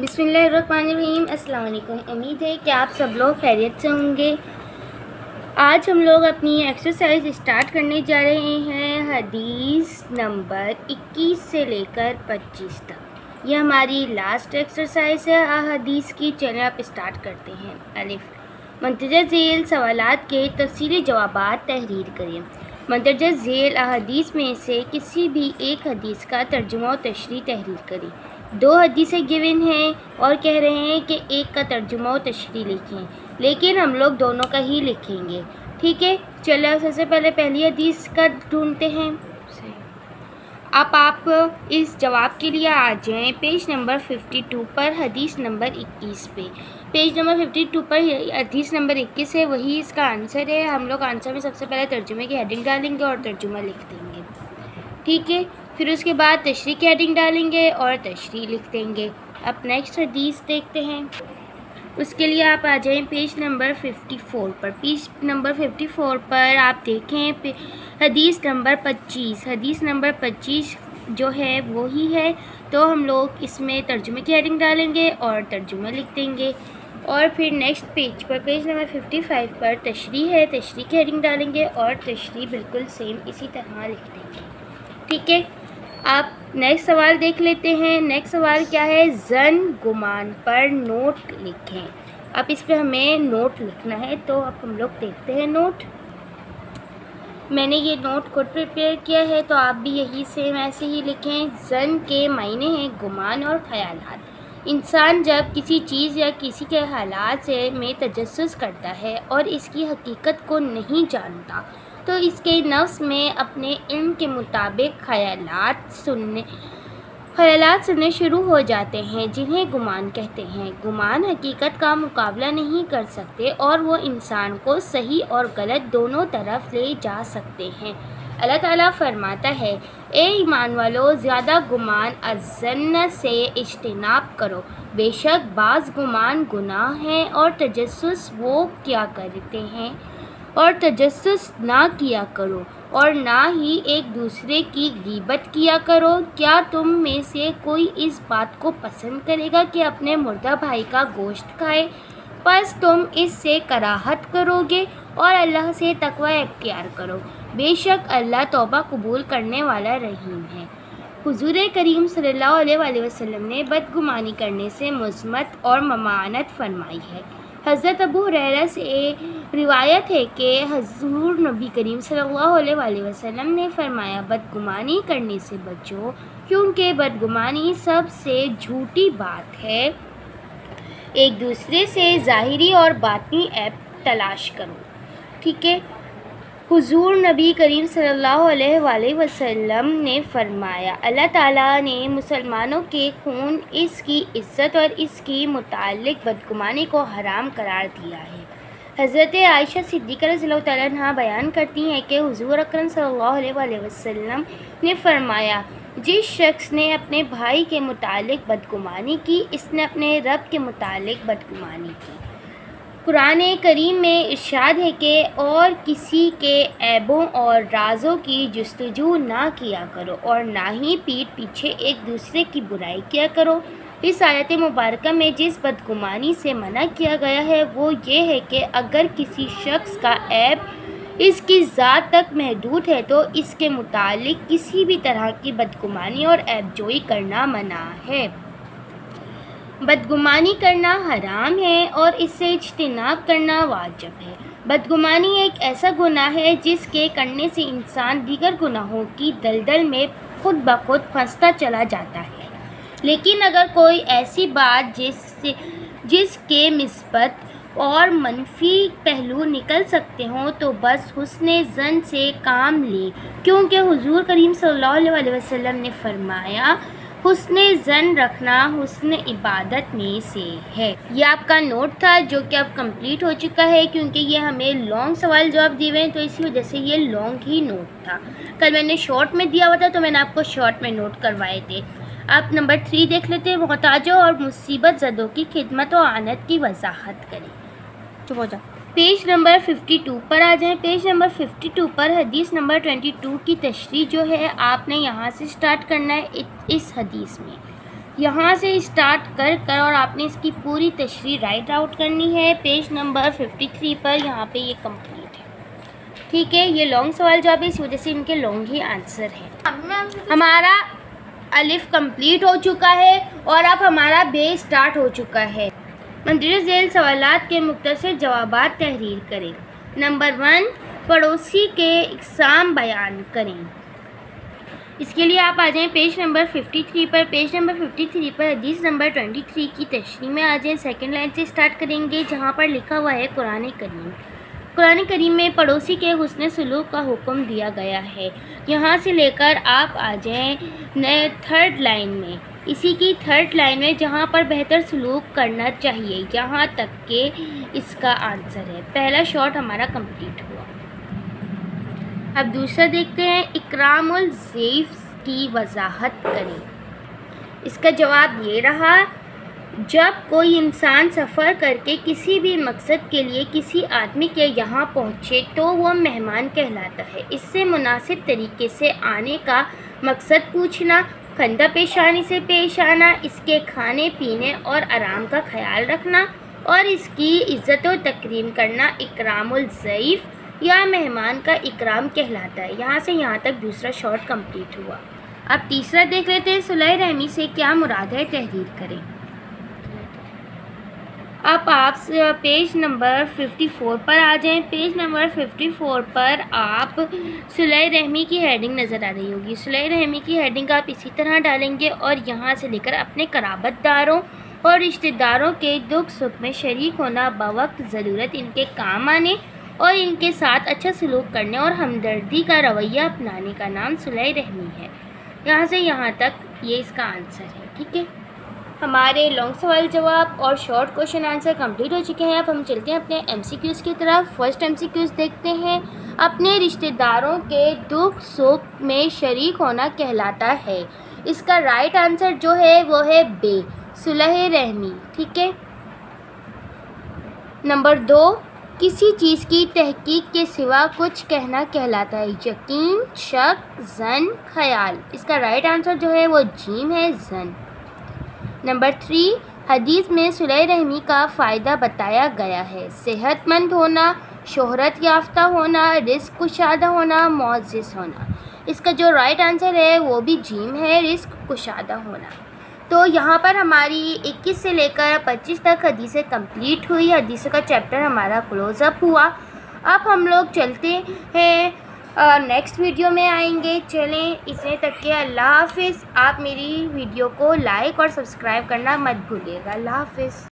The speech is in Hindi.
बिस्मिल्लाहिर्रहमानिर्रहीम। अस्सलाम वालेकुम। उम्मीद है कि आप सब लोग खैरियत से होंगे। आज हम लोग अपनी एक्सरसाइज स्टार्ट करने जा रहे हैं हदीस नंबर 21 से लेकर 25 तक। यह हमारी लास्ट एक्सरसाइज है हदीस की। चलें आप स्टार्ट करते हैं। अलिफ मंतज़र झेल सवालात के तफसीली जवाबात तहरीर करें। मंतज़र झेल अहदीस में से किसी भी एक हदीस का तर्जुमा और तशरीह तहरीर करें। दो हदीसें गिवन हैं और कह रहे हैं कि एक का तर्जुमा और तशरीह लिखें, लेकिन हम लोग दोनों का ही लिखेंगे। ठीक है, चलो सबसे पहले पहली हदीस का ढूंढते हैं। अब आप इस जवाब के लिए आ जाएं पेज नंबर 52 पर हदीस नंबर 21 पे। पेज नंबर 52 पर हदीस नंबर 21 है, वही इसका आंसर है। हम लोग आंसर में सबसे पहले तर्जुमे की हेडिंग डालेंगे और तर्जुमा लिख देंगे। ठीक है, फिर उसके बाद तशरीह की हेडिंग डालेंगे और तशरीह लिख देंगे। अब नेक्स्ट हदीस देखते हैं। उसके लिए आप आ जाएं पेज नंबर 54 पर। पेज नंबर 54 पर आप देखें हदीस नंबर 25। हदीस नंबर 25 जो है वो ही है, तो हम लोग इसमें तर्जुमे की हेडिंग डालेंगे और तर्जुमा लिख देंगे। और फिर नेक्स्ट पेज पर पेज नंबर 55 पर तशरीह है, तशरीह की हेडिंग डालेंगे और तशरीह बिल्कुल सेम इसी तरह लिख देंगे। ठीक है, आप नेक्स्ट सवाल देख लेते हैं। नेक्स्ट सवाल क्या है? ज़न गुमान पर नोट लिखें। अब इस पर हमें नोट लिखना है, तो अब हम लोग देखते हैं नोट। मैंने ये नोट खुद प्रिपेयर किया है, तो आप भी यही सेम ऐसे ही लिखें। ज़न के मायने हैं गुमान और ख़यालात। इंसान जब किसी चीज़ या किसी के हालात से में तजस्सुस करता है और इसकी हकीकत को नहीं जानता, तो इसके नफ्स में अपने इल्म के मुताबिक ख़यालात सुनने शुरू हो जाते हैं, जिन्हें गुमान कहते हैं। गुमान हकीकत का मुकाबला नहीं कर सकते और वो इंसान को सही और गलत दोनों तरफ ले जा सकते हैं। अल्लाह ताला फरमाता है, ए ईमान वालो, ज़्यादा गुमान अज़्ज़न्न से इज्तिनाब करो। बेशक बाज़ गुमान गुनाह है और तजस्सुस वो क्या करते हैं, और तजस्सुस ना किया करो और ना ही एक दूसरे की गीबत किया करो। क्या तुम में से कोई इस बात को पसंद करेगा कि अपने मुर्दा भाई का गोश्त खाए? बस तुम इससे कराहत करोगे और अल्लाह से तकवा इख्तियार करो। बेशक अल्लाह तौबा कबूल करने वाला रहीम है। हुजूर करीम सल्लल्लाहु अलैहि वसल्लम ने बदगुमानी करने से मुज़म्मत और ममानत फरमाई है। हज़रत अबू हुरैरा से रिवायत है कि हुज़ूर नबी करीम सल्लल्लाहु अलैहि वसल्लम ने फरमाया, बदगुमानी करने से बचो, क्योंकि बदगुमानी सबसे झूठी बात है। एक दूसरे से ज़ाहिरी और बातिनी ऐब तलाश करो। ठीक है, हुज़ूर नबी करीम सल्लल्लाहु अलैहि वसल्लम ने फरमाया, अल्लाह ताला ने मुसलमानों के खून, इसकी इज़्ज़त और इसकी मुताल्लिक़ बदगुमानी को हराम करार दिया है। हज़रत आयशा सिद्दीक़ा रज़ियल्लाहु तआला अन्हा बयान करती हैं कि हुज़ूर अकरम सल्लल्लाहु अलैहि वसल्लम ने फरमाया, जिस शख्स ने अपने भाई के मुताल्लिक़ बदगुमानी की, इसने अपने रब के मुताल्लिक़ बदगुमानी की। कुरान करीम में इरशाद है कि और किसी के ऐबों और राज़ों की जुस्तजू ना किया करो और ना ही पीठ पीछे एक दूसरे की बुराई किया करो। इस आयत मुबारका में जिस बदगुमानी से मना किया गया है वो ये है कि अगर किसी शख्स का ऐब इसकी ज़ात तक महदूद है, तो इसके मुतालिक किसी भी तरह की बदगुमानी और ऐबजोई करना मना है। बदगुमानी करना हराम है और इससे इज्तिनाब करना वाजिब है। बदगुमानी एक ऐसा गुनाह है जिसके करने से इंसान दीगर गुनाहों की दलदल में खुद ब खुद फंसता चला जाता है। लेकिन अगर कोई ऐसी बात जिसके मिस्बत और मनफी पहलू निकल सकते हों, तो बस हुस्ने ज़न से काम ले, क्योंकि हुजूर करीम सल्लल्लाहु अलैहि वसल्लम ने फरमाया, हुस्ने ज़न रखना हुस्न इबादत में से है। यह आपका नोट था जो कि अब कंप्लीट हो चुका है, क्योंकि ये हमें लॉन्ग सवाल जवाब दिए हुए हैं, तो इसी वजह से ये लॉन्ग ही नोट था। कल मैंने शॉर्ट में दिया हुआ था, तो मैंने आपको शॉर्ट में नोट करवाए थे। आप नंबर 3 देख लेते हैं। मोहताजों और मुसीबत ज़दों की खिदमत और आनत की वजाहत करें। चुप हो जा। पेज नंबर 52 पर आ जाएं। पेज नंबर 52 पर हदीस नंबर 22 की तशरीह जो है आपने यहाँ से स्टार्ट करना है। इस हदीस में यहाँ से स्टार्ट कर और आपने इसकी पूरी तशरीह राइट आउट करनी है। पेज नंबर 53 पर यहाँ पे ये कंप्लीट है। ठीक है, ये लॉन्ग सवाल जवाब है, इस वजह से इनके लॉन्ग ही आंसर है। हमारा अलिफ कंप्लीट हो चुका है और अब हमारा बे स्टार्ट हो चुका है। मंदरजा झेल सवालात के मुख्तसर जवाबात तहरीर करें। नंबर 1, पड़ोसी के इक़साम बयान करें। इसके लिए आप आ जाएं पेज नंबर 53 पर। पेज नंबर 53 पर हदीस नंबर 23 की तशरीह में आ जाएं। सेकंड लाइन से स्टार्ट करेंगे जहां पर लिखा हुआ है कुरान करीम। कुरान करीम में पड़ोसी के हुस्न सलूक का हुक्म दिया गया है। यहाँ से लेकर आप आ जाएं थर्ड लाइन में, इसी की थर्ड लाइन में जहाँ पर बेहतर सलूक करना चाहिए, जहाँ तक के इसका आंसर है। पहला शॉट हमारा कंप्लीट हुआ। अब दूसरा देखते हैं, इकरामुल ज़ैफ़ की वजाहत करें। इसका जवाब ये रहा, जब कोई इंसान सफ़र करके किसी भी मकसद के लिए किसी आदमी के यहाँ पहुँचे तो वह मेहमान कहलाता है। इससे मुनासिब तरीके से आने का मकसद पूछना, खंदा पेशानी से पेश आना, इसके खाने पीने और आराम का ख्याल रखना और इसकी इज़्ज़त और तकरीम करना इकरामुल ज़ैफ़ या मेहमान का इकराम कहलाता है। यहाँ से यहाँ तक दूसरा शॉट कंप्लीट हुआ। अब तीसरा देख लेते हैं, सुलह रहमी से क्या मुराद है, तहरीर करें। अब आप पेज नंबर 54 पर आ जाएं। पेज नंबर 54 पर आप सुलह रहमी की हेडिंग नज़र आ रही होगी। सुलह रहमी की हेडिंग आप इसी तरह डालेंगे और यहाँ से लेकर अपने कराबतदारों और रिश्तेदारों के दुख सुख में शरीक होना, बवक्त ज़रूरत इनके काम आने और इनके साथ अच्छा सलूक करने और हमदर्दी का रवैया अपनाने का नाम सुलह रहमी है। यहाँ से यहाँ तक ये इसका आंसर है। ठीक है, हमारे लॉन्ग सवाल जवाब और शॉर्ट क्वेश्चन आंसर कंप्लीट हो चुके हैं। अब हम चलते हैं अपने MCQs की तरफ। फर्स्ट MCQs देखते हैं, अपने रिश्तेदारों के दुख सुख में शरीक होना कहलाता है। इसका राइट आंसर जो है वो है बे, सुलह रहमी। ठीक है। नंबर 2, किसी चीज़ की तहकीक के सिवा कुछ कहना कहलाता है। यकीन, शक, ज़न, ख्याल। इसका राइट आंसर जो है वो जीम है, ज़न। नंबर 3, हदीस में सुलह रहमी का फ़ायदा बताया गया है। सेहतमंद होना, शोहरत याफ्ता होना, रिस्क कुशादा होना, मुअज़्ज़ज़ होना। इसका जो राइट आंसर है वो भी जीम है, रिस्क कुशादा होना। तो यहाँ पर हमारी 21 से लेकर 25 तक हदीसें कंप्लीट हुई। हदीसों का चैप्टर हमारा क्लोज़अप हुआ। अब हम लोग चलते हैं नेक्स्ट वीडियो में आएंगे। चलें, इसे तक के अल्लाह हाफ़िज़। आप मेरी वीडियो को लाइक और सब्सक्राइब करना मत भूलिएगा। अल्लाह हाफ़िज़।